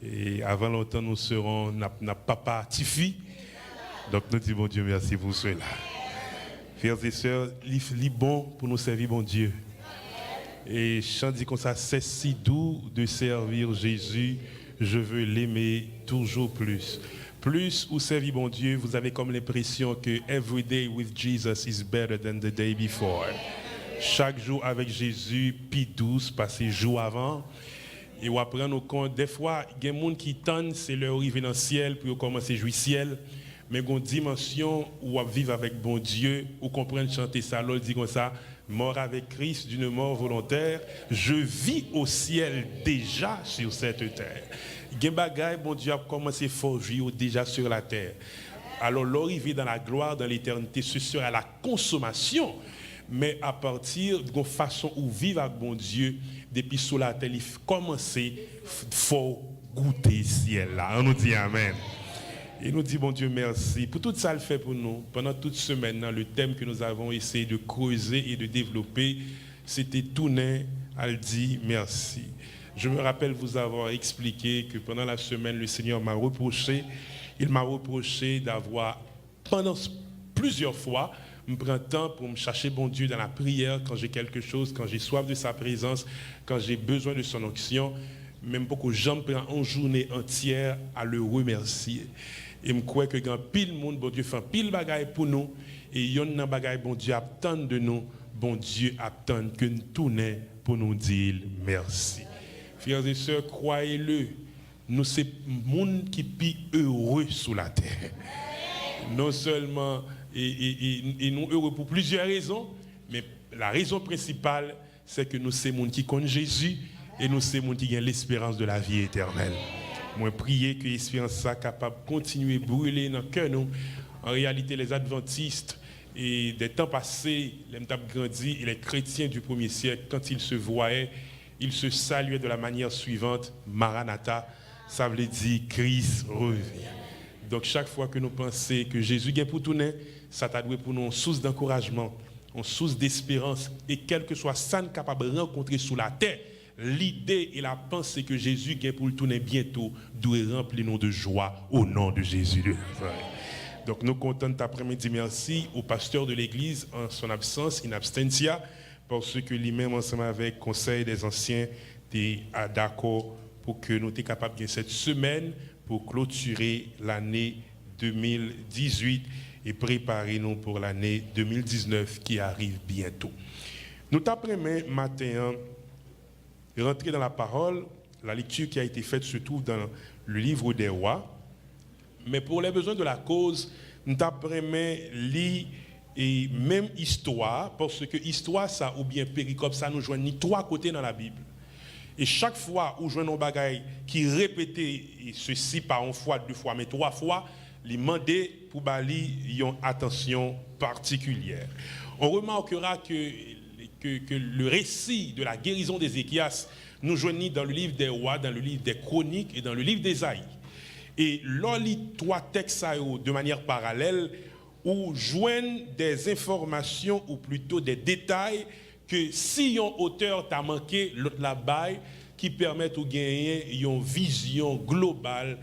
Et avant longtemps, nous serons papa Tifi. Donc nous disons, bon Dieu, merci pour cela. Frères et sœurs, il bon pour nous servir, bon Dieu. Et chant dit comme ça, c'est si doux de servir Jésus, je veux l'aimer toujours plus. Plus vous servez bon Dieu, vous avez comme l'impression que every day with Jesus is better than the day before. Chaque jour avec Jésus, plus douce, passé jour avant. Et on apprend nos comptes. Des fois, il y a des gens qui tendent, c'est leur arrivée dans le ciel, puis on commence à jouir ciel. Mais il y a une dimension où on vit avec bon Dieu, où on comprend chanter ça, l'autre dit comme ça, mort avec Christ d'une mort volontaire, je vis au ciel déjà sur cette terre. Il y a des bagailles, bon Dieu a commencé à forger déjà sur la terre. Alors l'arrivée dans la gloire, dans l'éternité, ce sera la consommation. Mais à partir de la façon où vivre avec bon Dieu, depuis sous la terre, il faut commencer, faut goûter ciel là. On nous dit Amen. Et nous dit bon Dieu merci pour tout ça le fait pour nous. Pendant toute semaine, le thème que nous avons essayé de creuser et de développer, c'était tourner à le dire merci. Je me rappelle vous avoir expliqué que pendant la semaine, le Seigneur m'a reproché, d'avoir, pendant plusieurs fois, me prend temps pour me chercher bon Dieu dans la prière quand j'ai quelque chose, quand j'ai soif de sa présence, quand j'ai besoin de son onction, même beaucoup j'en prends une journée entière à le remercier. Et je crois que quand pile monde, bon Dieu fait pile bagaille pour nous, et il y a un bagaille, bon Dieu attend de nous, bon Dieu attend que nous tournions pour nous dire merci. Frères et sœurs, croyez-le, nous sommes le monde qui est plus heureux sous la terre. Non seulement et nous heureux pour plusieurs raisons, mais la raison principale, c'est que nous sommes monde qui connaissent Jésus et nous sommes monde qui ont l'espérance de la vie éternelle. Moi, prier que l'espérance soit capable de continuer à brûler dans le cœur. En réalité, les adventistes et des temps passés, les grandi et les chrétiens du premier siècle, quand ils se voyaient, ils se saluaient de la manière suivante, Maranatha, ça veut dire Christ revient. Donc chaque fois que nous pensons que Jésus est pour tout, ça t'a doué pour nous une source d'encouragement, une source d'espérance. Et quel que soit ça nous capable de rencontrer sous la terre, l'idée et la pensée que Jésus est pour tout bientôt doit remplir nous de joie au nom de Jésus de Nazareth. Donc nous comptons cet après-midi merci au pasteur de l'église en son absence, in absentia, parce que lui-même ensemble avec le conseil des anciens est d'accord pour que nous soyons capables de cette semaine pour clôturer l'année 2018 et préparer nous pour l'année 2019 qui arrive bientôt. Nous t'apprenons matin rentrer dans la parole. La lecture qui a été faite se trouve dans le livre des rois. Mais pour les besoins de la cause, nous t'apprenons lire et même histoire, parce que histoire ça ou bien péricope ça nous joignent trois côtés dans la Bible. Et chaque fois où je vois un bagaille qui répétait ceci par une fois, deux fois, mais trois fois, il demandait pour bali une attention particulière. On remarquera que le récit de la guérison d'Ézéchias nous joignit dans le livre des rois, dans le livre des chroniques et dans le livre d'Ésaïe. Et l'on lit trois textes de manière parallèle où joignent des informations ou plutôt des détails que si un auteur t'a manqué, l'autre la baille, qui permettent de gagner une vision globale,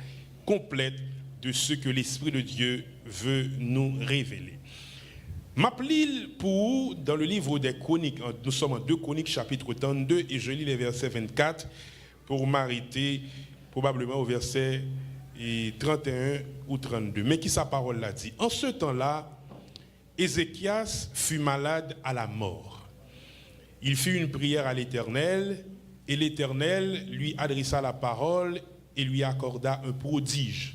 complète de ce que l'Esprit de Dieu veut nous révéler. M'appelle pour, dans le livre des Chroniques, nous sommes en 2 Chroniques, chapitre 32, et je lis les versets 24 pour m'arrêter probablement au verset 31 ou 32. Mais qui sa parole l'a dit? En ce temps-là, Ézéchias fut malade à la mort. Il fit une prière à l'Éternel, et l'Éternel lui adressa la parole et lui accorda un prodige.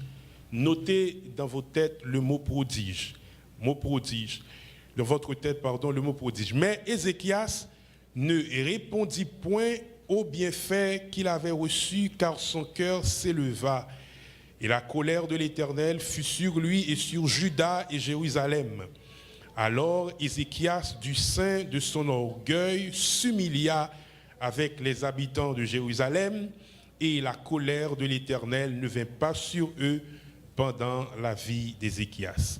Notez dans vos têtes le mot prodige. Mot prodige. Dans votre tête, pardon, le mot prodige. Mais Ézéchias ne répondit point au bienfait qu'il avait reçu, car son cœur s'éleva. Et la colère de l'Éternel fut sur lui et sur Juda et Jérusalem. Alors Ézéchias, du sein de son orgueil, s'humilia avec les habitants de Jérusalem, et la colère de l'Éternel ne vint pas sur eux pendant la vie d'Ézéchias.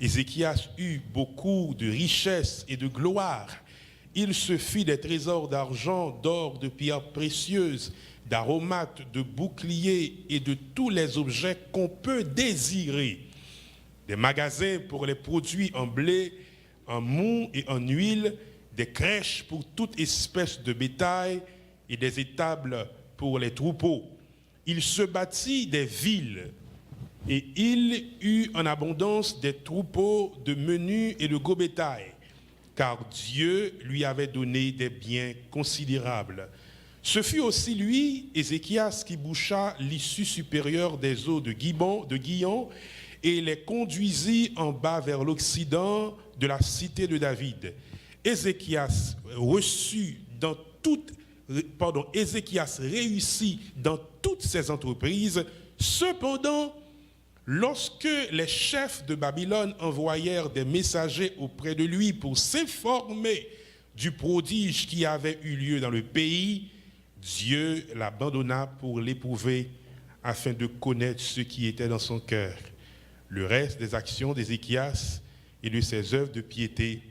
Ézéchias eut beaucoup de richesses et de gloire. Il se fit des trésors d'argent, d'or, de pierres précieuses, d'aromates, de boucliers et de tous les objets qu'on peut désirer. Des magasins pour les produits en blé, en mou et en huile, des crèches pour toute espèce de bétail et des étables pour les troupeaux. Il se bâtit des villes et il eut en abondance des troupeaux de menu et de gros bétail, car Dieu lui avait donné des biens considérables. Ce fut aussi lui, Ézéchias, qui boucha l'issue supérieure des eaux de Gihon et les conduisit en bas vers l'occident de la cité de David. Ézéchias réussit dans toutes ses entreprises. Cependant, lorsque les chefs de Babylone envoyèrent des messagers auprès de lui pour s'informer du prodige qui avait eu lieu dans le pays, Dieu l'abandonna pour l'éprouver afin de connaître ce qui était dans son cœur. Le reste des actions d'Ézéchias et de ses œuvres de piété,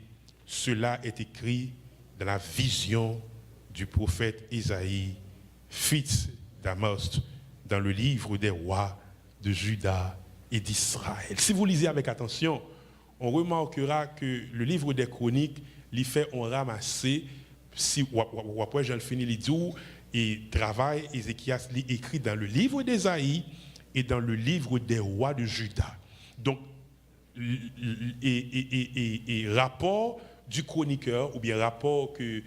cela est écrit dans la vision du prophète Isaïe, fils d'Amos, dans le livre des rois de Juda et d'Israël. Si vous lisez avec attention, on remarquera que le livre des chroniques, l'y fait on ramasser, si ou après je le finis les jours, et travail, Ézéchias l'y écrit dans le livre d'Isaïe et dans le livre des rois de Juda. Donc, et rapport du chroniqueur, ou bien rapport que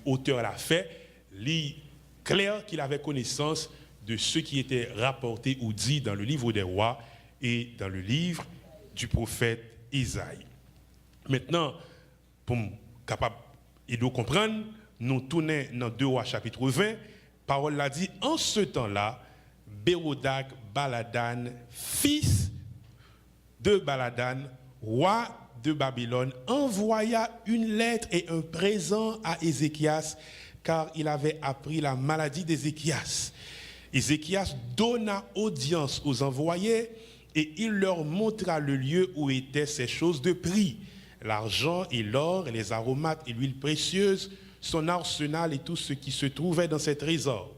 l'auteur l'a fait, il est clair qu'il avait connaissance de ce qui était rapporté ou dit dans le livre des rois et dans le livre du prophète Isaïe. Maintenant, pour capable et de comprendre, nous tournons dans 2 Rois chapitre 20, parole l'a dit, en ce temps-là, Bérodak Baladan, fils de Baladan, roi de Babylone, envoya une lettre et un présent à Ézéchias, car il avait appris la maladie d'Ézéchias. Ézéchias donna audience aux envoyés et il leur montra le lieu où étaient ces choses de prix, l'argent et l'or et les aromates et l'huile précieuse, son arsenal et tout ce qui se trouvait dans ses trésors.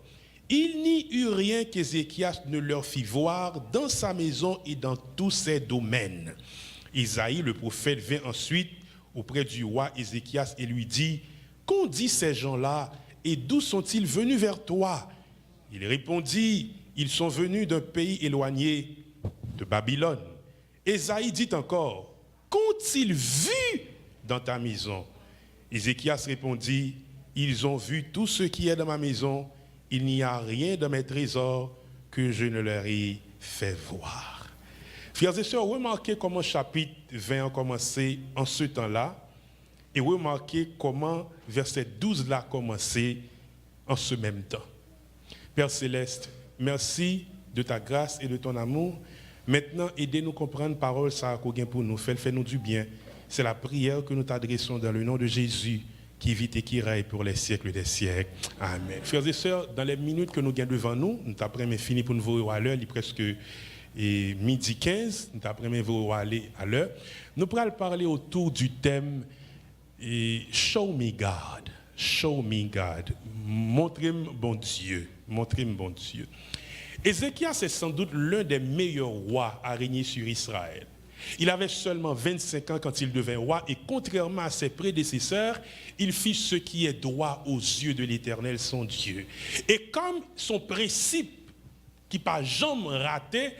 Il n'y eut rien qu'Ézéchias ne leur fit voir dans sa maison et dans tous ses domaines. Isaïe, le prophète, vint ensuite auprès du roi Ézéchias et lui dit, « Qu'ont dit ces gens-là et d'où sont-ils venus vers toi ?» Il répondit, « Ils sont venus d'un pays éloigné de Babylone. » Isaïe dit encore, « Qu'ont-ils vu dans ta maison ?» Ézéchias répondit, « Ils ont vu tout ce qui est dans ma maison. Il n'y a rien dans mes trésors que je ne leur ai fait voir. » Frères et sœurs, remarquez comment chapitre 20 a commencé en ce temps-là et remarquez comment verset 12 a commencé en ce même temps. Père Céleste, merci de ta grâce et de ton amour. Maintenant, aidez-nous à comprendre parole ça pour nous. Fais-nous du bien. C'est la prière que nous t'adressons dans le nom de Jésus qui vit et qui règne pour les siècles des siècles. Amen. Frères et sœurs, dans les minutes que nous avons devant nous, nous avons fini pour nous voir à l'heure, il est presque midi 15, nous avons voir à l'heure. Nous pourrons parler autour du thème Show me God. Show me God. Montrez-moi bon Dieu. Montrez-moi bon Dieu. Ézéchias est sans doute l'un des meilleurs rois à régner sur Israël. Il avait seulement 25 ans quand il devint roi et contrairement à ses prédécesseurs, il fit ce qui est droit aux yeux de l'Éternel, son Dieu. Et comme son principe qui pas jamais raté,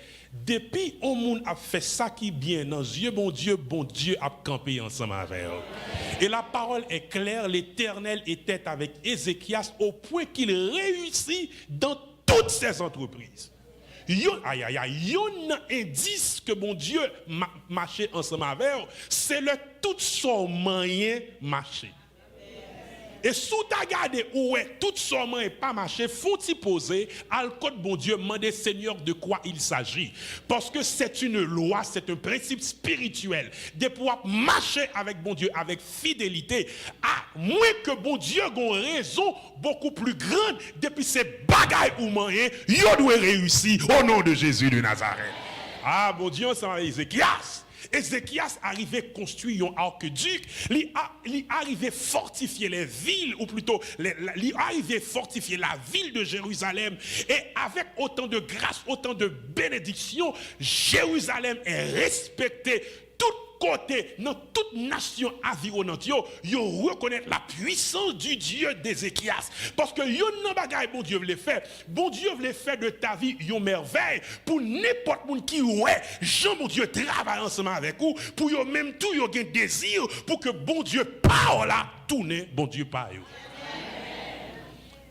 depuis au monde a fait ça qui bien dans yeux bon Dieu a campé ensemble avec eux. Et la parole est claire, l'Éternel était avec Ézéchias au point qu'il réussit dans toutes ses entreprises. Il y a un indice que mon Dieu marchait ensemble avec eux, c'est le tout son moyen marché. Et sous ta garde où est tout son moyen pas marché, faut-il poser à côté bon Dieu, demander Seigneur de quoi il s'agit. Parce que c'est une loi, c'est un principe spirituel de pouvoir marcher avec bon Dieu avec fidélité, à moins que bon Dieu ait une raison beaucoup plus grande depuis ces bagailles ou moyens, il doit réussir au nom de Jésus de Nazareth. Ah, bon Dieu, ça va Ézéchias. Ézéchias arrivait construire un arc-duc, il arrivait fortifier les villes, ou plutôt, il arrivait fortifier la ville de Jérusalem. Et avec autant de grâce, autant de bénédictions, Jérusalem est respectée. Côté, dans toute nation environnante, ils reconnaissent la puissance du Dieu d'Ézéchias. Parce que yon nan bagay bon Dieu voulait faire. Bon Dieu voulait faire de ta vie une merveille pour n'importe qui ouais, Jean bon Dieu travaille ensemble avec vous pour yon même tout yon gen désir pour que bon Dieu parle là tourne bon Dieu par yo.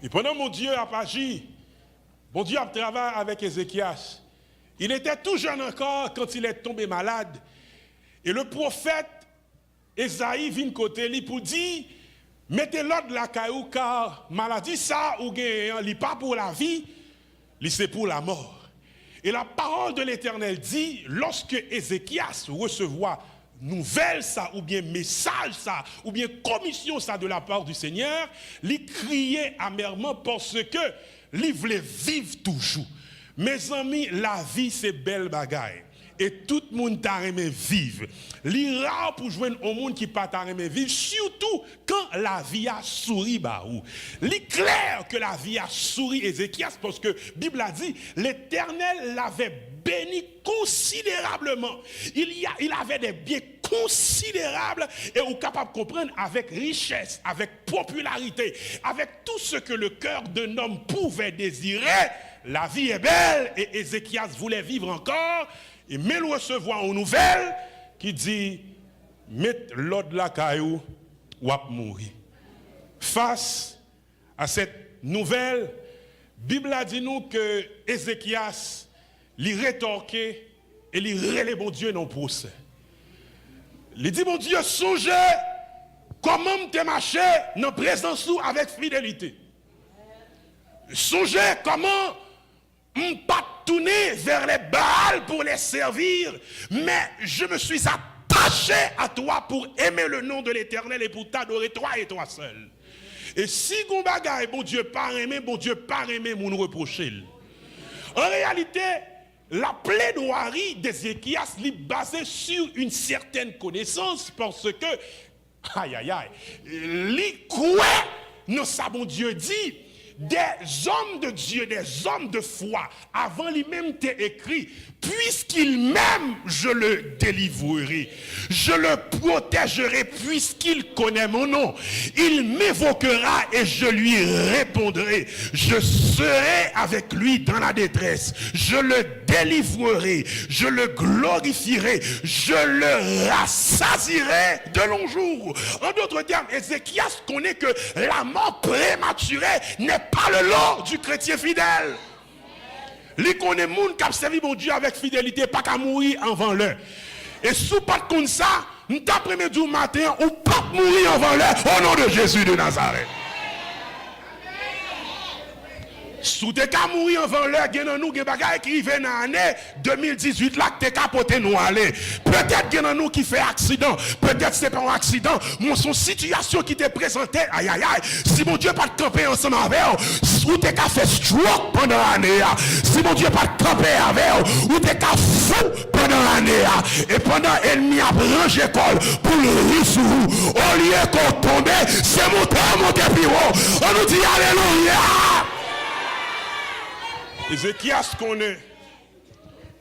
Et pendant mon Dieu a agi, bon Dieu a travaillé avec Ézéchias. Il était tout jeune encore quand il est tombé malade. Et le prophète Esaïe vient côté lui pour dire mettez l'ordre la caillou car maladie ça ou gain li pas pour la vie, li c'est pour la mort. Et la parole de l'Éternel dit lorsque Ézéchias recevra nouvelle ça ou bien message ça ou bien commission ça de la part du Seigneur, il criait amèrement parce que il voulait vivre toujours. Mes amis, la vie c'est belle bagaille. Et tout le monde t'a aimé vivre. C'est rare pour joindre au monde qui pas t'a aimé vivre, surtout quand la vie a souri bah ou. C'est clair que la vie a souri Ézéchias parce que la Bible a dit l'Éternel l'avait béni considérablement. Il avait des biens considérables et on est capable de comprendre avec richesse, avec popularité, avec tout ce que le cœur d'un homme pouvait désirer. La vie est belle et Ézéchias voulait vivre encore. Et mais nous recevons une nouvelle qui dit mettre l'ordre la caillou ou à mourir. Face à cette nouvelle, la Bible a dit nous que Ézéchias lui rétorquait et lui relève bon Dieu non procès. Il dit mon Dieu songez comment te marcher dans présence avec fidélité. Songez comment pas tourner vers les Baals pour les servir, mais je me suis attaché à toi pour aimer le nom de l'Éternel et pour t'adorer toi et toi seul. Et si gon bagay, bon Dieu pas aimé, moun reprocher. En réalité, la plaidoirie d'Ézéchias est basée sur une certaine connaissance parce que, aïe aïe aïe, li croit, non ça bon Dieu dit, des hommes de Dieu, des hommes de foi, avant lui-même t'est écrit, puisqu'il m'aime, je le délivrerai, je le protégerai, puisqu'il connaît mon nom. Il m'évoquera et je lui répondrai. Je serai avec lui dans la détresse. Je le délivrerai, je le glorifierai, je le rassasierai de longs jours. En d'autres termes, Ézéchias connaît que la mort prématurée n'est pas le lot du chrétien fidèle. Li connaît moun qui a servi mon Dieu avec fidélité, pas qu'à mourir avant l'heure. Et sous pas comme ça, nous après-midi ou matin, ou pas mourir avant l'heure, au nom de Jésus de Nazareth. Sous te ka mourir avant l'heure, gen nan nou gen bagay qui rive dans l'année 2018 là que te capoté nous aller. Peut-être gen nan nou qui fait accident, peut-être c'est pas un accident, mais son situation qui te présenté, aïe aïe aïe, si mon Dieu pas te camper ensemble avec ou te ka fait stroke pendant l'année, si mon Dieu pas te camper avec ou te ka fou pendant l'année, et pendant ennemi a branché col pour le riz sur vous, au lieu qu'on tombe, c'est monter plus haut. On nous dit alléluia. Ézéchias connaît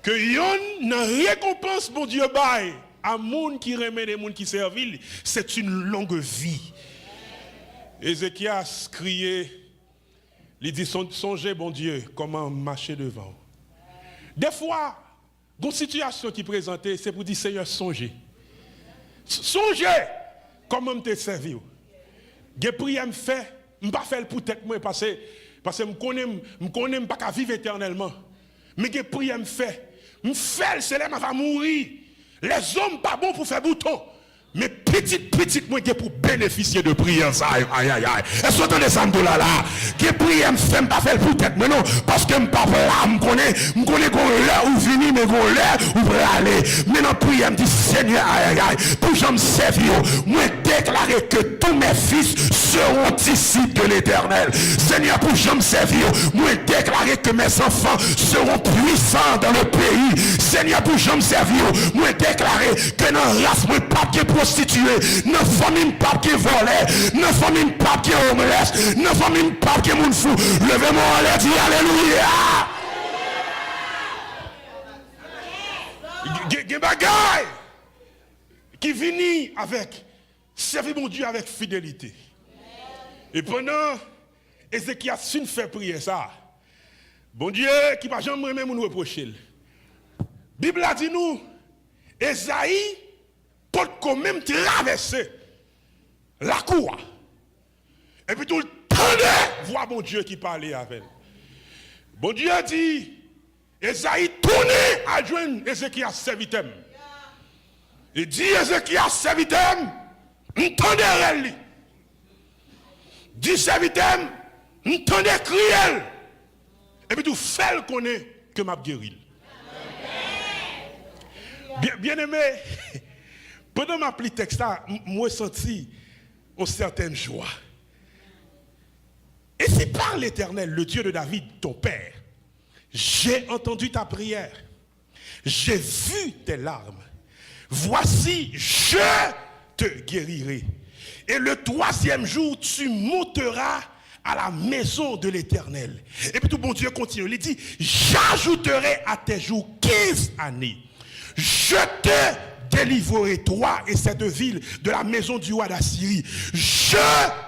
que yon n'a récompense mon Dieu bail à moun qui remet des moun qui servit, c'est une longue vie. Ézéchias criait, il dit songez bon Dieu comment marcher devant. Des fois, une situation qui présentait, c'est pour dire Seigneur songez. Songez comment te servir. Des prières me fait, me pas faire pour tête moi parce que je connais pas qu'à vivre éternellement. Mais que prière me fait. Me fait, c'est là, va mourir. Les hommes pas bons pour faire bouton. Mais petit moi pour bénéficier de prière ça. Aïe. Est-ce que vous entendez ça là? Que prière me fait pas faire pour tête mais non parce que me pas là, me connais qu'on l'heure où venir mais qu'on l'heure où pour aller. Maintenant prière me dit Seigneur aïe pour j'en servir, moi déclarer que tous mes fils seront disciples de l'Éternel. Seigneur pour j'en servir, moi déclarer que mes enfants seront puissants dans le pays. Seigneur pour j'en servir, moi déclarer que dans la race moi pas qui prostituée, dans famille pas qui volait, dans famille pas qui homeless, dans famille pas qui moun fou. Levez-moi en l'air, dit alléluia. Gen bagay qui vini avec servir mon Dieu avec fidélité. Et pendant Ézéchias fin fait prier ça, bon Dieu qui va jamais même nous reprocher. Bible a dit nous, Esaïe peut quand même traverser la cour. Et puis tout le temps, voir mon Dieu qui parlait avec elle. Bon Dieu a dit, Esaïe tournait à joindre Ézéchias serviteur. Il dit Ézéchias serviteur, entendez elle. Dit serviteur, entendez crier. Et puis tout fait le connaît que m'a guéri. Bien aimé, pendant ma pli texte, moi senti une certaine joie. Et si par l'Éternel, le Dieu de David, ton père, j'ai entendu ta prière, j'ai vu tes larmes, voici, je te guérirai. Et le 3e jour, tu monteras à la maison de l'Éternel. Et puis tout bon Dieu continue, il dit, j'ajouterai à tes jours 15 années. Je te délivrerai, toi et cette ville, de la maison du roi d'Assyrie. Je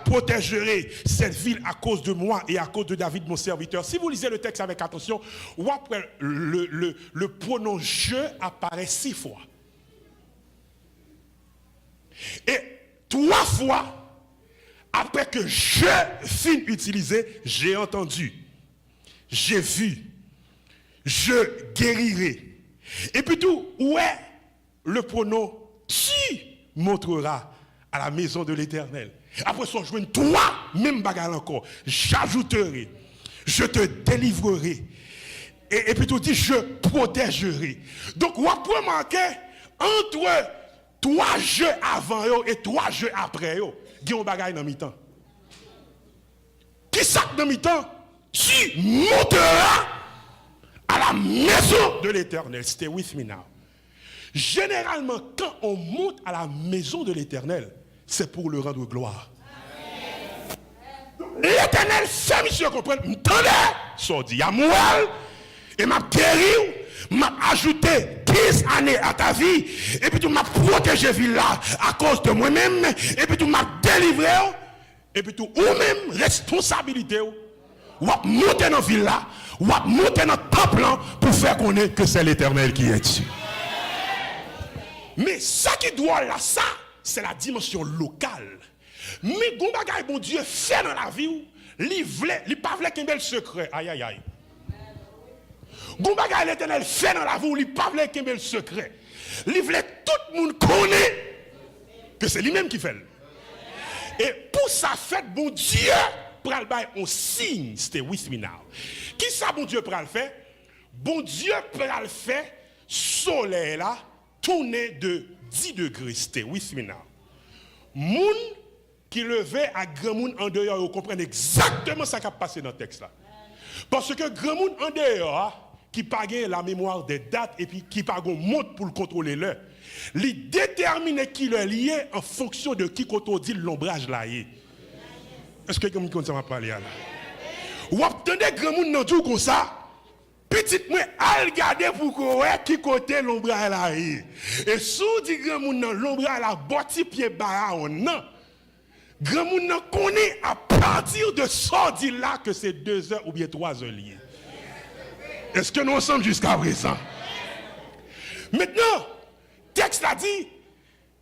protégerai cette ville à cause de moi et à cause de David, mon serviteur. Si vous lisez le texte avec attention, après le pronom je apparaît 6 fois. Et 3 fois, après que je fin utilisé, j'ai entendu, j'ai vu, je guérirai. Et puis tout, où est le pronom tu montreras à la maison de l'Éternel. Après ça, je joins toi, même bagarre encore. J'ajouterai, je te délivrerai. Et puis tout dit, je protégerai. Donc, on peut marquer entre 3 jeux avant et 3 jeux après. Il y a un bagage dans mi-temps. Qui ça dans mi-temps? Tu monteras à la maison de l'Éternel. Stay with me now. Généralement, quand on monte à la maison de l'Éternel, c'est pour le rendre gloire. L'Éternel fait mission comprendre. M'entendez? Ça dit à moi et m'a guéri, m'a ajouté 15 années à ta vie et puis tu m'as protégé ville là à cause de moi-même et puis tu m'as délivré et puis tu ou même responsabilité ou à monter dans ville là ou à monter dans temple pour faire connaître que c'est l'Éternel qui est dessus. Mais ça qui doit là, ça, c'est la dimension locale. Mais bon bagay bon Dieu fait dans la vie, il pas voulait qu'il y ait le secret. Aïe aïe aïe. Bon bagay l'Éternel fait dans la vie, il pas voulait qu'il y ait le secret. Il voulait tout le monde connaît que c'est lui-même qui fait. Et pour sa fête, bon Dieu pral bay un signe, stay with me now. Qui ça bon Dieu pral fait? Bon Dieu pral fait soleil là tourner de 10 degrés, stay with me now. Moun qui levait à grand moun en dehors, vous comprenez exactement ce qui a passé dans le texte là. Parce que grand moun en dehors, qui pas la mémoire des dates et puis qui pas monte pour le contrôler l'heure, il détermine qui le lié en fonction de qui qu'on dit l'ombrage là. Est-ce que quelqu'un comme ça m'a parlé là? Ou attendez grand moun nan tout comme ça? Petite moi al garder pour qu'on qui côté l'ombrage là. Et sous dit grand moun nan l'ombrage là botti pied bas non. Grand moun nan connaît à partir de sorti là que c'est 2 heures ou bien 3 heures liées. Est-ce que nous ensemble jusqu'à présent? Maintenant, texte a dit,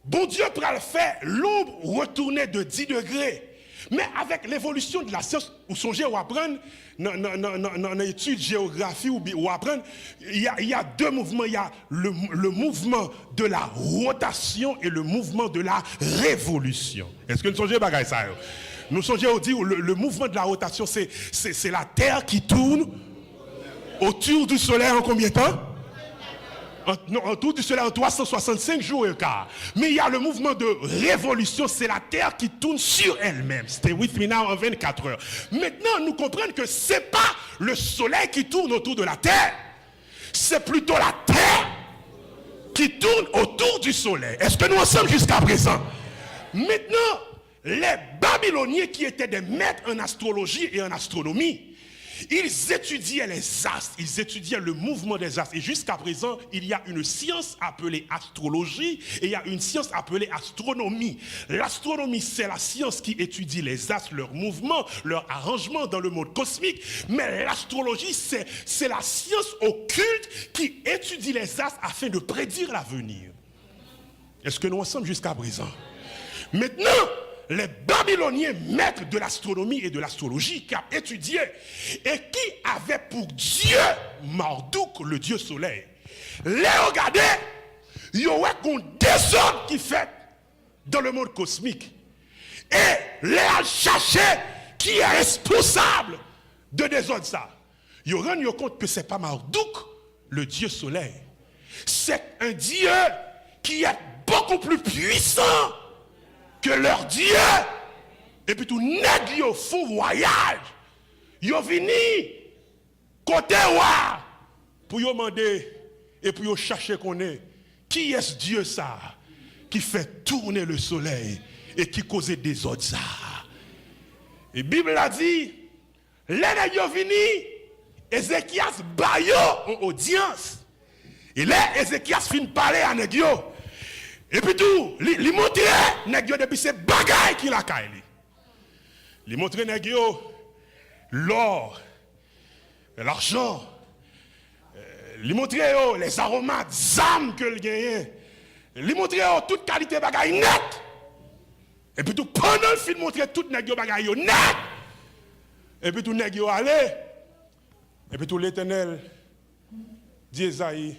bon Dieu pral faire l'ombre retourner de 10 degrés. Mais avec l'évolution de la science, vous songez ou apprendre, dans l'étude géographie ou apprendre, il y a deux mouvements. Il y a le mouvement de la rotation et le mouvement de la révolution. Est-ce que nous songez bagaille ça? Nous songez au dire le mouvement de la rotation, c'est la Terre qui tourne autour du Soleil en combien de temps? Autour du Soleil en 365 jours et quart. Mais il y a le mouvement de révolution, c'est la Terre qui tourne sur elle-même. Stay with me now en 24 heures. Maintenant, nous comprenons que ce n'est pas le Soleil qui tourne autour de la Terre. C'est plutôt la Terre qui tourne autour du Soleil. Est-ce que nous en sommes jusqu'à présent? Maintenant, les Babyloniens qui étaient des maîtres en astrologie et en astronomie, ils étudiaient les astres, ils étudiaient le mouvement des astres. Et jusqu'à présent, il y a une science appelée astrologie et il y a une science appelée astronomie. L'astronomie, c'est la science qui étudie les astres, leurs mouvements, leur arrangement dans le monde cosmique. Mais l'astrologie, c'est la science occulte qui étudie les astres afin de prédire l'avenir. Est-ce que nous en sommes jusqu'à présent? Maintenant, les Babyloniens, maîtres de l'astronomie et de l'astrologie, qui ont étudié et qui avaient pour Dieu Marduk, le Dieu soleil, les regarder, il y aurait un désordre qui fait dans le monde cosmique. Et les chercher qui est responsable de désordre ça. Ils rendent compte que ce n'est pas Marduk, le Dieu soleil. C'est un Dieu qui est beaucoup plus puissant que leur Dieu. Et puis tout nèg yo font voyage. Yo vini côté wa pour yo demander et pour yo chercher qu'on est qui est ce Dieu ça qui fait tourner le soleil et qui cause des désordres ça. Et Bible a dit les nèg yo vini Ézéchias ba yo en audience. Et là Ézéchias fin parler à nèg yo. Et puis tout, il montre nèg yo depuis ces bagailles qu'il a caillé. Il montre nèg yo l'or, l'argent. Il montre yo les aromates, âmes que il gagne. Il montre yo toute qualité bagaille net. Et puis tout pendant le film montrer toute nèg yo bagaille yo net. Et puis tout nèg yo aller. Et puis tout l'Éternel dit Esaïe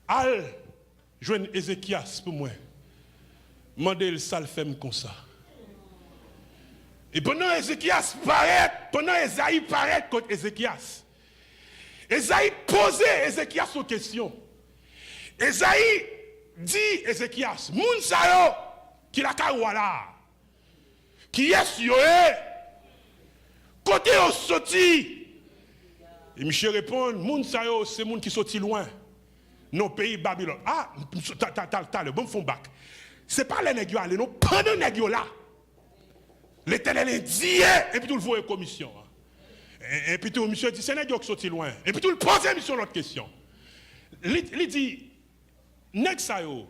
al joindre Ézéchias pour moi. Mandez le sale femme comme ça. Et pendant Ézéchias paraît, pendant Esaïe paraît contre Ézéchias. Esaïe posait Ézéchias une question. Esaïe dit Ézéchias, moun sa yo qui la kawala. Qui est yo côté au sorti. Et Michel répond, moun sa yo c'est moun qui sorti loin. Non pays Babylone. Ah, t'as le bon fond bac. C'est pas les nègres aller non pendant nègres là. L'Éternel est dit et puis tout le voit commission. Et puis tout monsieur dit c'est nègres qui sorti loin. Et puis tout le pose mission l'autre question. Il dit nèg sa yo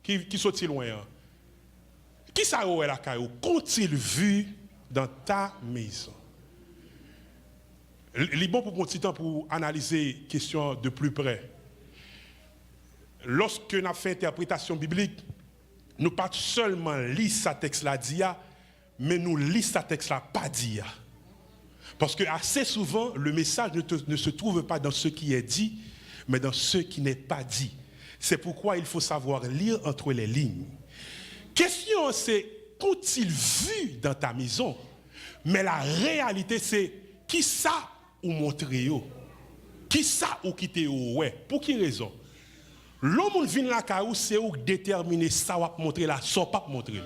qui sorti loin. Qui sa yo est la caillou qu'ont-ils vu dans ta maison? Il est bon pour mon petit temps pour analyser la question de plus près. Lorsque nous avons fait interprétation biblique, nous ne pas seulement lire ce texte-là dia, mais nous lisons ce texte-là pas dia. Parce que assez souvent, le message ne se trouve pas dans ce qui est dit, mais dans ce qui n'est pas dit. C'est pourquoi il faut savoir lire entre les lignes. Question c'est, qu'ont-ils vu dans ta maison? Mais la réalité c'est, qui ça ou montré yo? Qui ça ou qui te ouais? Pour qui raison? L'homme vient la caillou c'est ou déterminer ça va montrer là, ça pas montrer.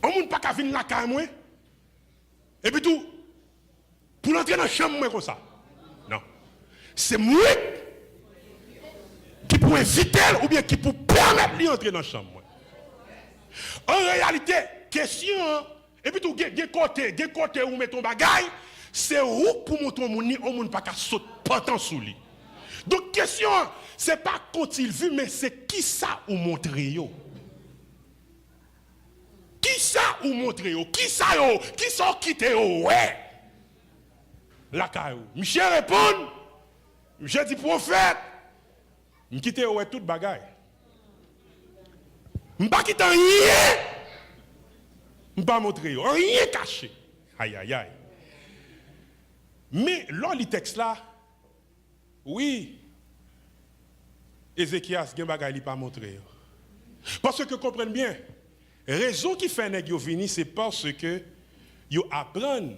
On moun pas ka venir la caillou moi. Et puis tout pour entrer dans chambre moi comme ça. Non. C'est moi qui pour inviter ou bien qui pour permettre lui entrer dans chambre moi. En réalité, question et puis tout gen côté où met ton bagaille. C'est où pour montrer mon ni on moun pas ka saute portant sous lui. Donc question c'est pas quand il vu mais c'est qui ça ou montrer yo. Qui ça ou montrer yo? Qui ça yo? Qui sont quitté yo? Ouais. La caillou. Michel répond J'ai dit prophète, je quitte ouais toute bagaille. Je ne pas quitter rien. Je ne pas montrer rien caché. Aïe aïe aïe. Mais lors du texte là, oui, Ézéchias gen bagay li pas montré. Parce que comprenez bien, raison qui fait nèg yo vini c'est parce que yo apprennent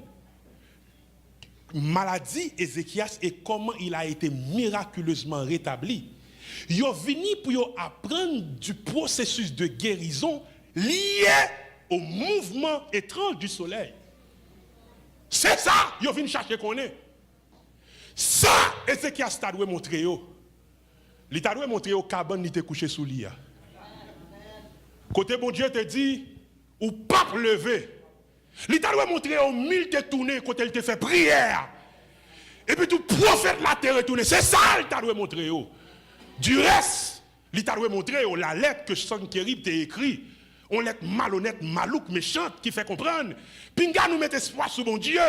maladie Ézéchias et comment il a été miraculeusement rétabli. Yo vini pour yo apprendre du processus de guérison lié au mouvement étrange du soleil. C'est ça, yo vini chercher qu'on est. Ça, Ézéchias t'a dû montrer yo. Il t'a dû montrer au cabane ni te couché sous lit. Côté bon Dieu te dit ou pas lever. Il t'a dû montrer au mille te tourner côté il te fait prière. Et puis tout prophète la terre retourner. C'est ça il t'a dû montrer yo. Du reste, il t'a dû montrer la lettre que Sankerib t'a écrit. On lettre malhonnête, malouk, méchante qui fait comprendre. Pinga nous met espoir sur mon Dieu.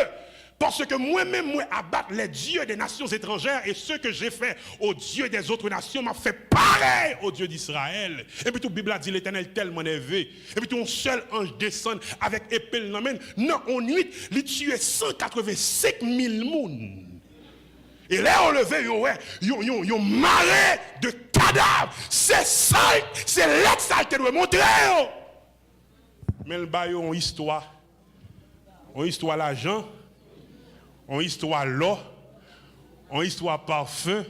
Parce que moi-même, moi, abattre les dieux des nations étrangères et ce que j'ai fait aux dieux des autres nations m'a fait pareil aux dieux d'Israël. Et puis tout Bible a dit l'Éternel tellement élevé. Et puis tout un seul ange descend avec épée le nomen. Non, en nuit, il tuait 185 000 personnes. Et là, on levé, yon marée de cadavres. C'est ça, c'est là que ça a été montré. Mais le bail, on histoire. On histoire l'argent. On histoire l'eau, on histoire parfum,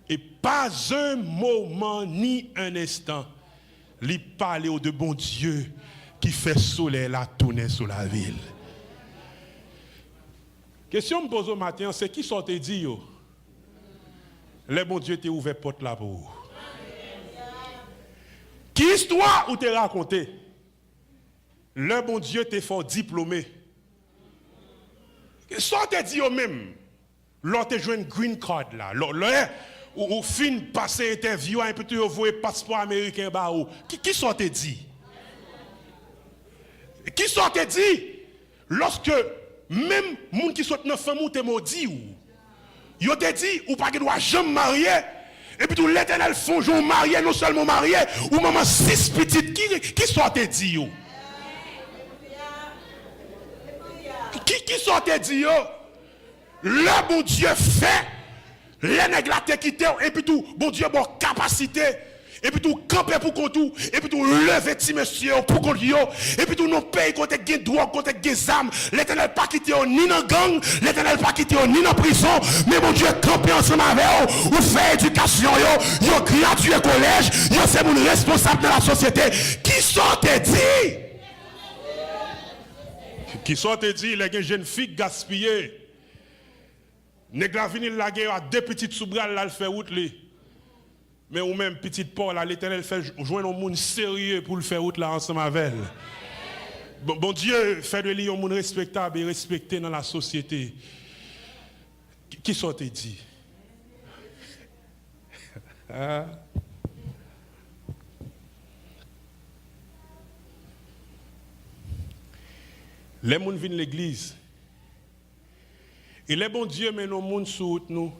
et pas un moment ni un instant, lui parler de bon Dieu qui fait soleil la tourner sur la ville. Question me pose au matin, c'est qui sont te dit yo? Le bon Dieu t'a ouvert porte là pour vous. Qui histoire ou te raconté? Le bon Dieu t'a fait diplômé. Ça te dit au même, l'autre te joue une green card là, ou fin passer interview, un peu tu envoyer passeport américain bah ou. Qui ça te dit? Qui ça te dit? Lorsque même moun qui sont dans femme ou te maudit ou, yo te dit ou pas que doit jamais marier. Et puis tout l'Éternel font jour marié, non seulement marié, ou maman 6 petites qui ça te dit yo? Qui sont te dit yo? Le bon Dieu fait, les nègres la te quitté, et puis tout, bon Dieu bon capacité, et puis tout camper pour contre tout, et puis tout lever ti monsieur pour contre yo, et puis tout non pays côté gain droit, côté gain âme, l'Éternel pas quitté ni dans gang, l'Éternel pas quitté ni dans prison, mais bon Dieu camper ensemble avec eux, ou fait éducation yo gradué collège, yo c'est mon responsable de la société. Qui sont te dit? Qui sont te dit, les jeunes filles gaspillées. Nèg la vini la guerre à 2 petites soubral là le fait route li. Mais ou même petite Paul là l'Éternel fait joindre un monde sérieux pour le faire route là ensemble avec elle. Bon Dieu fait de lui un monde respectable et respecté dans la société. Qui sont te dit? Les gens viennent à l'église. Et les bon Dieu met nos gens sous nous.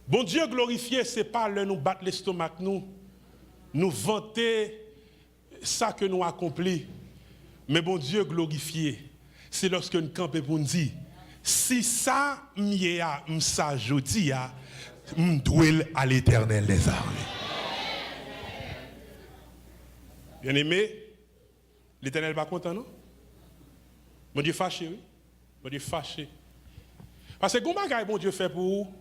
Bon Dieu glorifié, ce n'est pas le nous battre l'estomac, nous vanter ça que nous accompli. Mais bon Dieu glorifié, c'est lorsque nous campons pour nous dire, si ça m'y a, m'sa jodi a, m'douel à l'Éternel des armées. Bien aimé, l'Éternel pas content, non? Bon Dieu fâché, oui. Bon Dieu fâché. Parce que comment bon Dieu fait pour vous?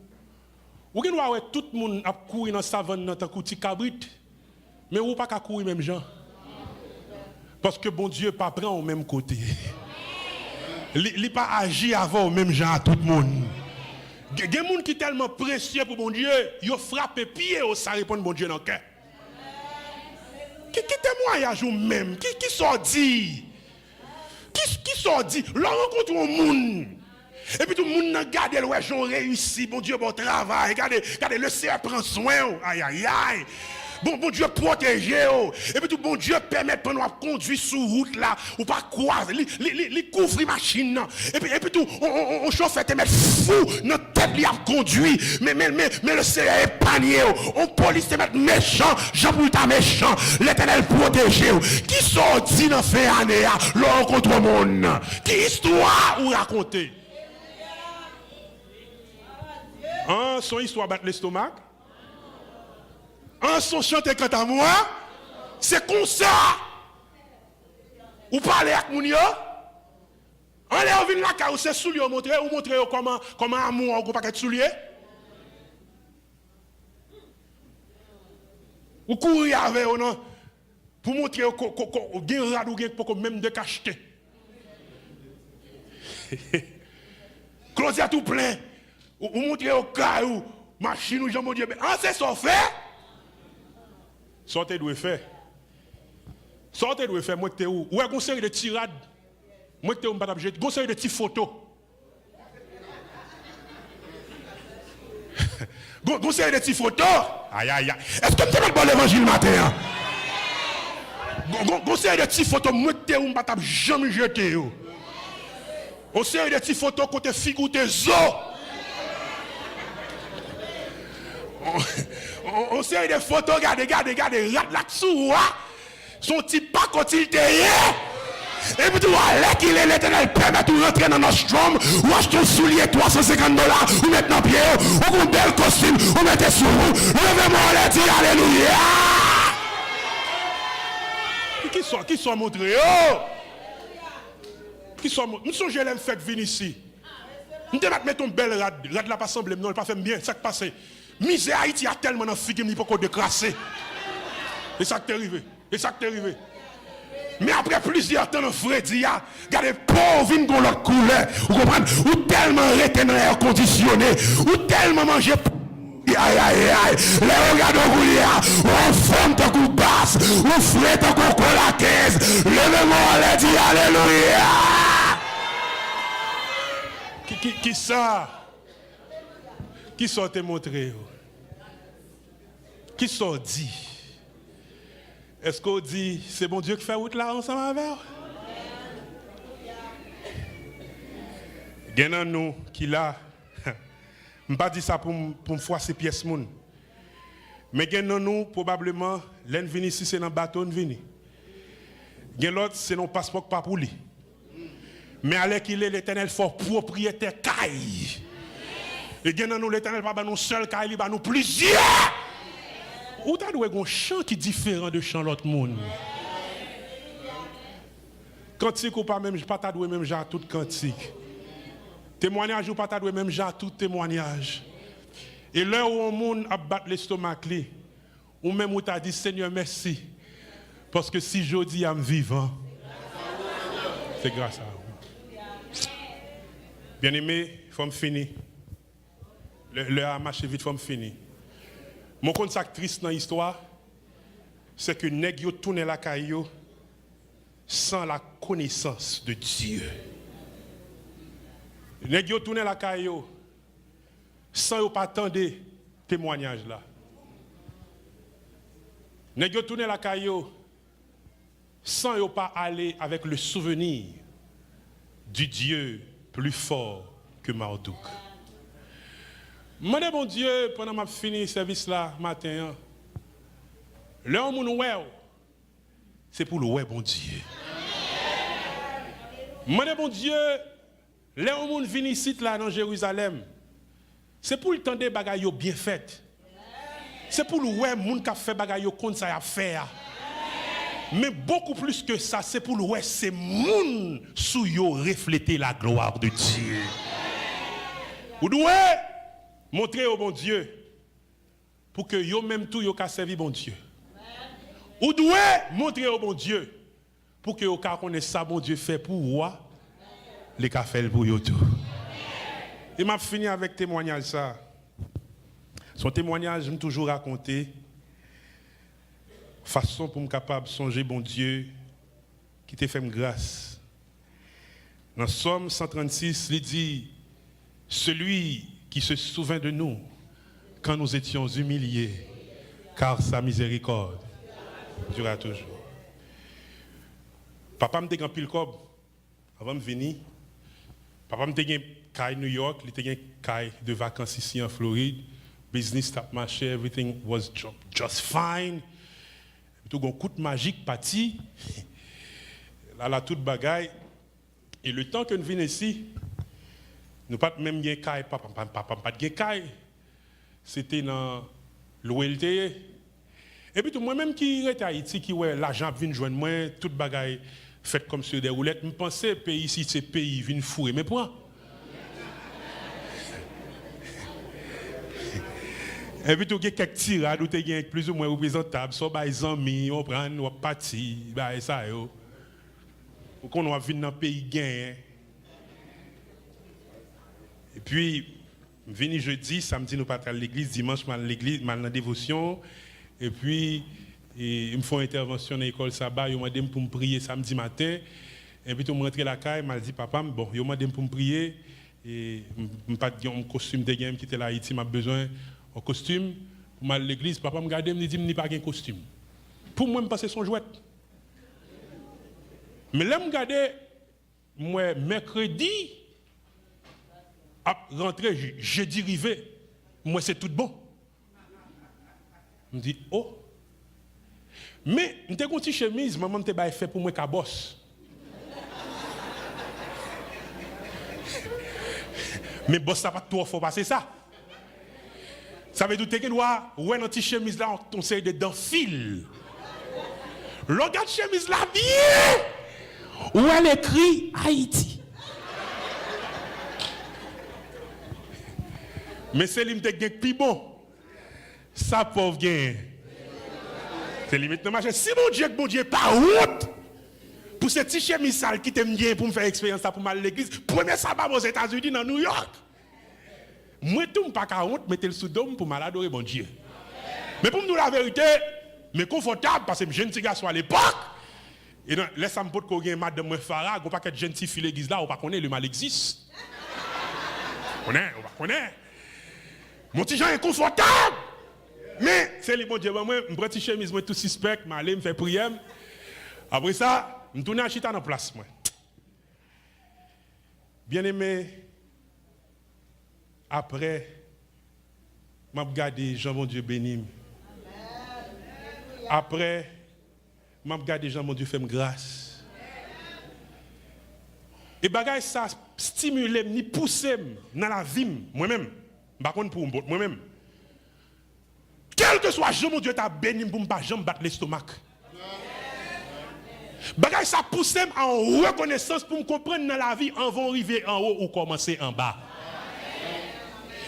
Vous pouvez voir tout le monde a couru dans la savane dans un petit cabrit, mais vous ne pouvez pas courir même gens. Parce que bon Dieu pas prend au même côté. Il n'a pas agi avant au même gens à tout le monde. Il y a des gens qui sont tellement précieux pour bon Dieu, ils frappent pied au ça répond bon Dieu dans le cœur. Qui témoignage ou même? Qui sont dit? Qui sont dit? Là rencontre un monde. Et puis tout le monde regarde, ouais, j'ai réussi, bon Dieu, bon travail. Regardez, le Seigneur prend soin. Aïe, aïe, aïe. Bon Dieu protège. Et puis tout bon Dieu permet de nous conduire sur route là, ou pas croiser, il couvre la machine. Et puis tout, on chauffe et te mettre fou dans tête lui a conduit, mais le Seigneur est panier. On police te mettre méchant, Jean pour ta méchant, l'Éternel protégé. Qui sont dit dans fin année, l'on contre le monde? Qui histoire ou raconter? Son histoire battre l'estomac? Son chanter quant à moi? C'est comme ça. Ou parler avec mon yo? On est venu là, car c'est soulier, ou montrer comment amour, ou pas qu'être soulier? Ou courir avec eux, non? Pour montrer qu'on gagne rad ou gagne pour même de cacheter. Claudia tout plein. Ou montrer au cas où machine ou Jean-Mon Dieu. C'est ça fait? Sortez d'où faire. Sortez d'où faire, moi que t'es où? Ou est-ce qu'on série de tirades? Moi que t'es où, m'pas t'abjouer? Qu'on série de petites photos. Qu'on série de petites photos. Aïe, aïe, aïe. Est-ce que tu as bon l'évangile matin? Qu'on série de petites photos, moi que t'es où, m'pas t'abjouer jamais jeté. On série de petites photos côté figure tes os. On série de photos, regardez, là-dessous, son petit pas quand il était. Et puis tu vois, là qu'il est l'Éternel permet de rentrer dans notre strom, ou acheter un soulier $350, ou mettre dans pied, ou un bel costume, ou mettre sur vous. Levez-moi, on l'a dit, alléluia. Qui soit montré, qui soit montré. Nous sommes je l'aime fait venir ici. Nous devons mettre un bel rad la pas semblé, non, il pas fait bien, ça qui passe. Misère Haïti a tellement de figues, il ne peut pas décrasser. Et ça qui est arrivé. Mais après plusieurs temps, Freddy a regardez pauvre vin dans l'autre couleur. Vous comprenez? Ou tellement retenu air conditionné, ou tellement mangé. Aïe aïe aïe. Les regards au Goulia, on forme ta coupe basse, ou frais ta coupe la 15. Levez-moi, les dit alléluia. Qui ça? Qui sont te montré? Qui sont dit? Est-ce qu'on dit, c'est bon Dieu qui fait route là ensemble avec? Il y en a nous qui là, je ne pas dire ça pour me faire ces pièces. Mais il y en a nous, probablement, l'un vient ici, c'est dans le bateau, il y en a l'autre, c'est dans le passeport pas pour lui. Mais alors qu'il est l'Éternel fort propriétaire caille. Et il y en a nous, l'Éternel pas nous seul caille, il va nous plusieurs. Ou t'as doué un chant qui est différent de chant l'autre monde. Cantique ou pas même, pas t'as doué même genre tout cantique. Témoignage ou pas t'as doué même genre tout témoignage. Et là où un monde a battu l'estomac li, ou même où t'as dit Seigneur merci, parce que si je dis à me vivant, c'est grâce à vous. Bien aimé, il faut me finir. Le a marché vite, il faut me finir. Mon contact triste dans l'histoire, c'est que nèg yo tourne la caillou sans la connaissance de Dieu. Nèg yo tourne la caillou sans yo pas attendre témoignage là. Nèg yo tourne la caillou sans yo pas aller avec le souvenir du Dieu plus fort que Marduk. Mon bon Dieu, pendant que je fini le service là, matin, l'homme nous c'est pour le ouais, bon Dieu. Mon bon Dieu, l'homme vient ici là dans Jérusalem, c'est pour le temps des bagailles bien faites. C'est pour le ouais, moun qui a fait bagailles comme ça à faire. Mais beaucoup plus que ça, c'est pour le ouais, c'est moun sous yo refléter la gloire de Dieu. Vous devez montrer au bon Dieu pour que yo même tout yo ka servi bon Dieu. Ou doit montrer au bon Dieu pour que yo ka connaisse ça bon Dieu fait pour moi, les ka fait pour yo tout. Et m'a fini avec témoignage ça. Son témoignage m'a toujours raconté façon pour me capable songer bon Dieu qui te fait grâce. Dans Somme 136, il dit celui qui se souvient de nous quand nous étions humiliés, car sa miséricorde durera toujours. Papa me dit un pile cob avant de venir. Papa me dit Kai New York, il était Kai de vacances ici en Floride. Business tap marché, everything was just fine. Tout un coup de magique parti. Là, toute bagaille. Et le temps que nous venons ici, nous pas même bien Kai, pas de Kai. C'était dans l'OLT. Et puis tout moi-même qui est à Haïti, qui ouais l'argent vient joindre moi, toute bagaille faite comme sur des roulettes, je pensais pays ici c'est pays vient fourrer mais point. Et puis tout quelques tirades où tu es plus ou moins représentable, soit par les amis, on prend on parti, bah ça yo. Ou qu'on va venir dans pays gain. Et puis venu jeudi, samedi nous partons à l'église, dimanche mal l'église, mal dans dévotion. Et puis ils me font intervention dans l'école sabbat, ils m'ont demandé pour me prier samedi matin. Et puis tout me rentrer la caille, m'a dit papa, bon, ils m'ont demandé pour me prier et pas de un costume de game qui était là Haïti, m'a besoin un costume pour mal l'église, papa me regarder me dit me pas un costume. Pour moi me passer son jouet. Mais là me regarder moi mercredi à rentrer jeudi rivé, moi c'est tout bon. Je me dis, oh. Mais, je suis une petite chemise, maman m'a fait pour moi cabosse. Mais boss, ça va trop faut passer ça. Ça veut dire que tu dois, ouais, dans cette chemise là, on sait dedans fil. Regarde chemise là bien. Où elle écrit Haïti. Mais c'est limite qui est plus bon. Ça pauvre gain. C'est limite de marché. Si mon Dieu, pas honte pour ce petit chemise sale qui t'aime bien pour me faire expérience pour mal l'église, premier sabbat aux États-Unis dans New York. Moi tout pas qu'à honte mettre le sous-dôme pour mal adorer mon Dieu. Mais pour me dire la vérité, mais confortable parce que je suis un petit garçon à l'époque. Et donc laisse me pote qu'on gagne madame Farah, on pas qu'être gentil fille l'église là, on pas connaît le mal existe. On pas connaît. Mon petit Jean est confortable. Mais c'est le bon Dieu, moi, je prends une chemise, moi tout suspect, je vais me faire prière. Après ça, je tourne à chita dans place. Bien aimé, après, je regarde Jean mon Dieu béni. Après, je regarde Jean mon Dieu fait grâce. Et bagay ça stimule, ni pousse dans la vie, moi-même. Par contre, pour moi-même. Quel que soit Jean mon Dieu t'a béni pour ne pas jamais battre l'estomac. Bagay ça pousse en reconnaissance pour me comprendre dans la vie en vont arriver en haut ou commencer en bas.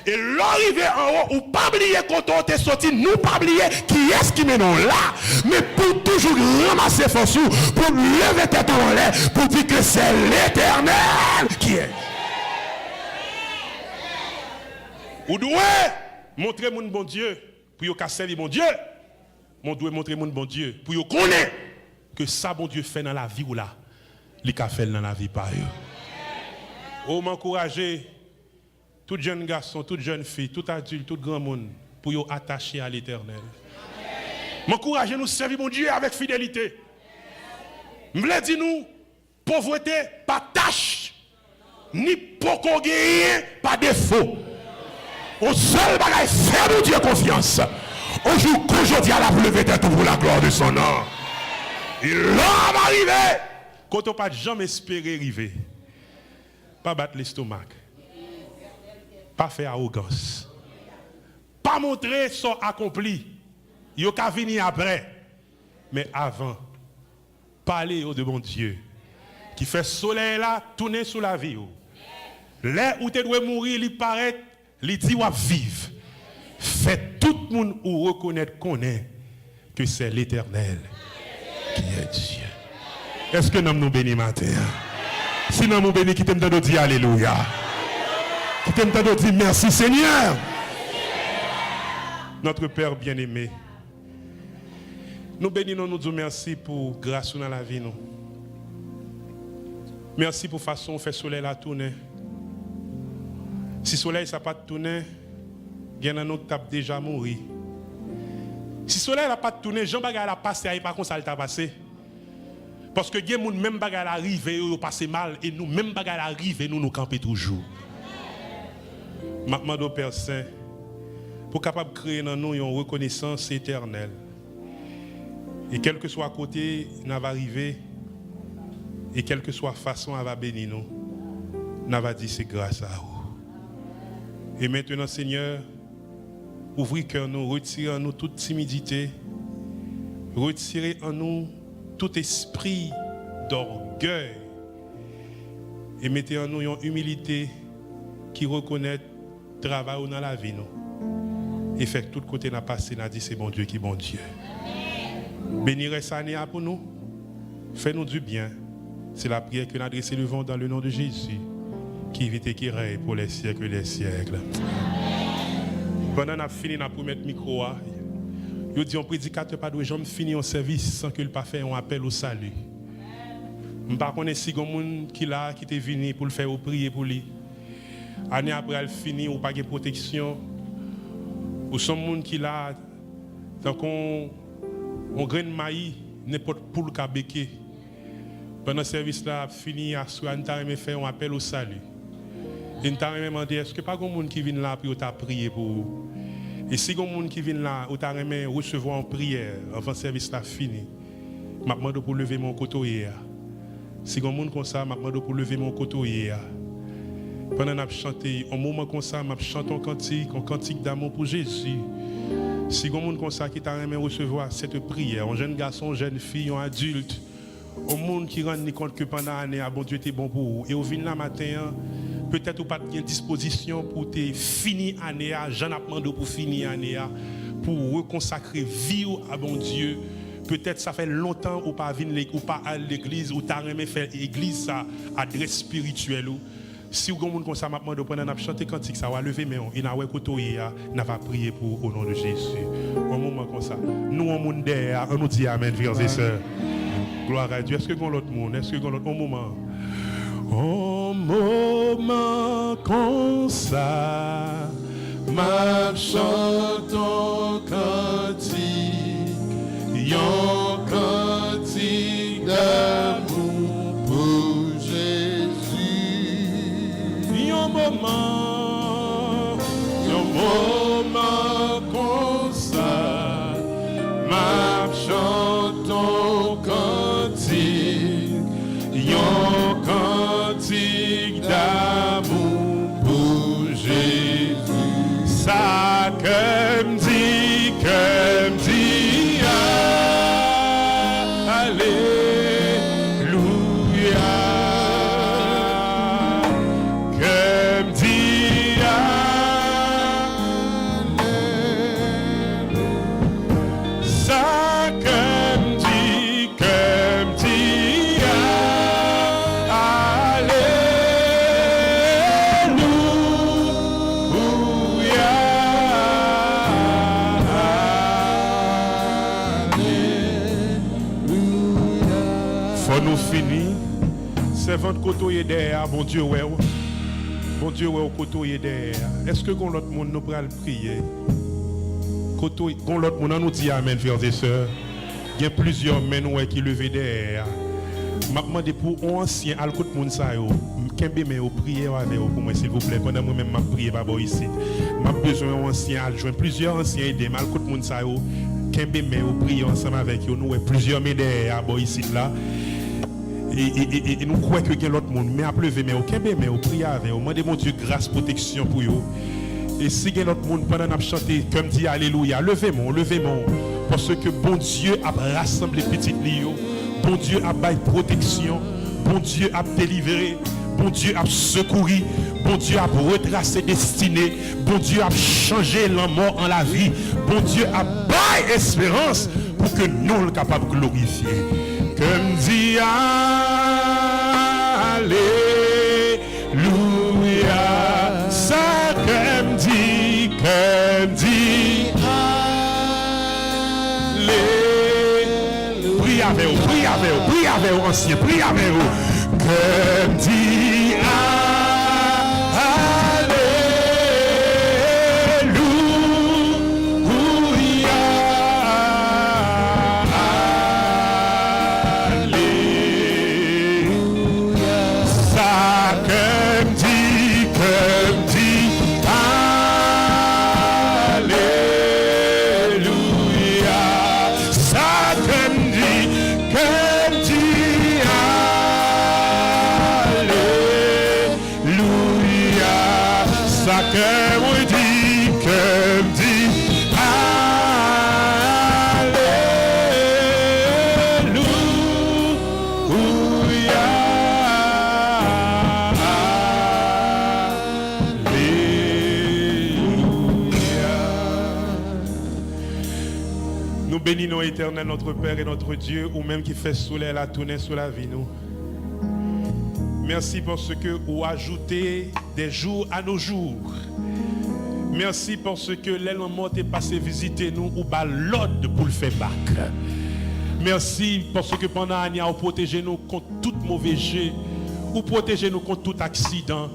Et l'arrivée en haut ou pas oublier quand on est sorti, nous pas oublier qui est-ce qui mène là, mais pour toujours ramasser force pour lever tête en l'air pour dire que c'est l'Éternel qui est. Ou doit montrer mon bon Dieu pour yo servir mon Dieu. Mon doit montrer mon bon Dieu pour yo connaître que ça bon Dieu fait dans la vie ou là, il a fait dans la vie par eux. Oh m'encourager tout jeune garçon, toute jeune fille, tout adulte, tout grand monde pour yo attacher à l'Éternel. M'encourager nous servir mon Dieu avec fidélité. M'vle dire nous pauvreté pas tâche ni poko gagner pas défaut. Au seul bagage, faire mon Dieu confiance. Aujourd'hui, à la lever tête pour la gloire de son nom. Il va arriver. Quand on pas jamais espérer arriver, pas battre l'estomac, pas faire arrogance, pas montrer son accompli. Il y a qu'à venir après, mais avant, parler de mon Dieu, qui fait soleil là, tourner sous la vie. Là où tu dois mourir, il paraît. Il dit ou vivre. Fait tout le monde ou reconnaître qu'on est que c'est l'Éternel qui est Dieu. Est-ce que nous bénissons matin? Si nous bénissons, qui t'aime de dire Alléluia. Qui t'aime de dire merci Seigneur. Notre Père bien-aimé, nous bénissons, nous disons merci pour grâce dans la vie. Nous. Merci pour façon fait soleil la tourner. Si le soleil n'a pas tourné, il y en a d'autres qui ont déjà mouru. Si le soleil n'a pas tourné, Jean Bagay a passé, par contre ça a passé. Parce que il y a des gens même Bagay arrivé, ils passé mal, et nous même Bagay arrivé, nous camper toujours. Je demande au Père Saint pour capable créer dans nous une reconnaissance éternelle. Et quel que soit côté, nous va arriver, et quelle que soit façon, elle va bénir nous. Nous va dire c'est grâce à vous. Et maintenant, Seigneur, ouvrez cœur nous, retirez en nous toute timidité, retirez en nous tout esprit d'orgueil et mettez en nous une humilité qui reconnaît le travail dans la vie. Nous. Et fait que tout côté n'a passé, n'a dit c'est bon Dieu qui est bon Dieu. Bénirez ça pour nous, fais-nous du bien. C'est la prière que nous adressons devant dans le nom de Jésus, qui vit et qui règne pour les siècles des siècles. Pendant qu'on a fini, on a pour mettre le micro. Il dit, un prédicateur pas de jamais finir un service sans qu'il pas fait un appel au salut. Je ne sais pas si il y a quelqu'un qui est venu pour le faire prier pour lui. Année après, elle finit, ou pas de protection. Ou son monde qui là, tant qu'on grain de maïs, n'importe pour le cabéqué. Pendant le service là, fini, à soir, on a fait un appel au salut. Et on a demandé, est-ce que pas de monde qui vient là pour prier pour vous? Et si il y a des gens qui viennent là, ou tu as recevoir en prière avant le service là fini, je demande pour lever mon couteau hier. Si il y a des gens comme ça, je demande pour lever mon couteau hier. Pendant que je chante, un moment comme ça, je chante un cantique d'amour pour Jésus. Si il y a des gens comme ça qui t'a recevoir cette prière, un jeune garçon, une jeune fille, un adulte, un monde qui rend compte que pendant l'année, bon Dieu était bon pour vous. Et au vient là matin, peut-être pas de disposition pour te finir l'année, j'en ai demandé pour finir l'année, pour reconsacrer vie à bon Dieu. Peut-être ça fait longtemps ou pas venir ou pas à l'église ou t'as jamais fait l'église ça adresse spirituelle. Si vous avez un comme ça, je vais prendre un chanter cantique, ça va lever, mais il a va prier pour au nom de Jésus. Un moment comme ça. Nous, on monde derrière, on nous dit amen, frères et sœurs. Gloire à Dieu. Est-ce que vous avez l'autre monde? Est-ce que vous avez l'autre moment? Un moment comme ça, ma chante en cantique, yon cantique d'amour pour Jésus. Un moment comme ça, ma chante en cantique, yon cantique d'amour pour Jésus. Ça que me dit, nous finir, c'est votre côté derrière, bon Dieu, ouais. Bon Dieu, ouais, au côté derrière. Est-ce que l'autre monde nous pourra prier? Côté, l'autre monde nous dit amen, frères et sœurs. Il y a plusieurs men qui levent derrière. Je demande pour un ancien, à l'écoute de ça, qu'est-ce que vous priez avec vous pour moi, s'il vous plaît, pendant moi-même, je prie pas ici. J'ai besoin d'un ancien, joindre plusieurs anciens aidés, à l'écoute de ça, qu'est-ce que vous priez ensemble avec vous, nous, plusieurs men derrière, ici, là. Et nous croyons que l'autre monde, mais à pleuver, mais aucun bébé, au prier avec vous, demandez mon Dieu grâce, protection pour vous. Et si l'autre monde, pendant que nous chanter, comme dit Alléluia, levez-moi, parce que bon Dieu a rassemblé les petites lions, bon Dieu a baillé protection, bon Dieu a délivré, bon Dieu a secouru, bon Dieu a retracé destinée, bon Dieu a changé la mort en la vie, bon Dieu a baillé espérance pour que nous soyons capables de glorifier. Comme dit Alléluia, ça comme dit Alléluia. Prie avec vous, ancien, prie avec vous. Comme dit Alléluia. Bénis-nous, éternel, notre Père et notre Dieu, ou même qui fait soleil la tourner sur la vie, nous. Merci parce que vous ajoutez des jours à nos jours. Merci parce que l'élément est passé visiter nous ou bas l'ordre pour le faire back. Merci parce que pendant l'année, vous protégez nous contre tout mauvais jet, vous protégez nous contre tout accident.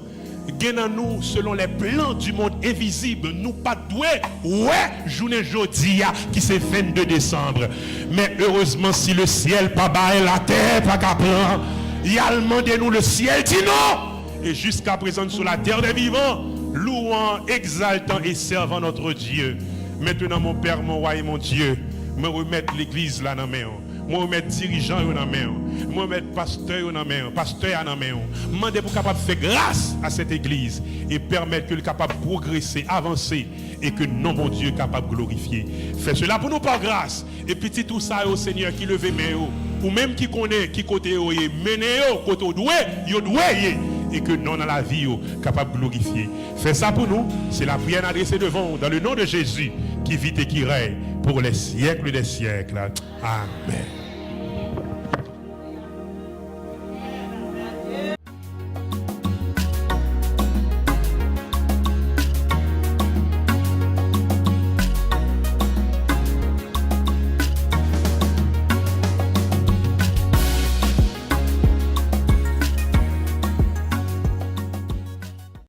Gagnons nous selon les plans du monde invisible. Nous pas doués. Ouais, journée jeudi qui c'est 22 décembre. Mais heureusement si le ciel pas bailler la terre pas qu'à prendre. Il a demandé nous le ciel dit non. Et jusqu'à présent sur la terre des vivants, louant, exaltant et servant notre Dieu. Maintenant mon Père, mon roi et mon Dieu, me remettre l'église là dans main. Moi remettre dirigeant dans la main. Moi remettre pasteur dans la main, pasteur dans la main. Mandez pour capable faire grâce à cette église et permettre que le capable progresser, avancer et que non mon Dieu capable glorifier. Fais cela pour nous par grâce. Et petit tout ça au Seigneur qui levait main ou même qui connaît qui côté mené côté doué et que non dans la vie capable de glorifier. Fais ça pour nous, c'est la prière adressée devant dans le nom de Jésus qui vit et qui règne pour les siècles des siècles. Amen.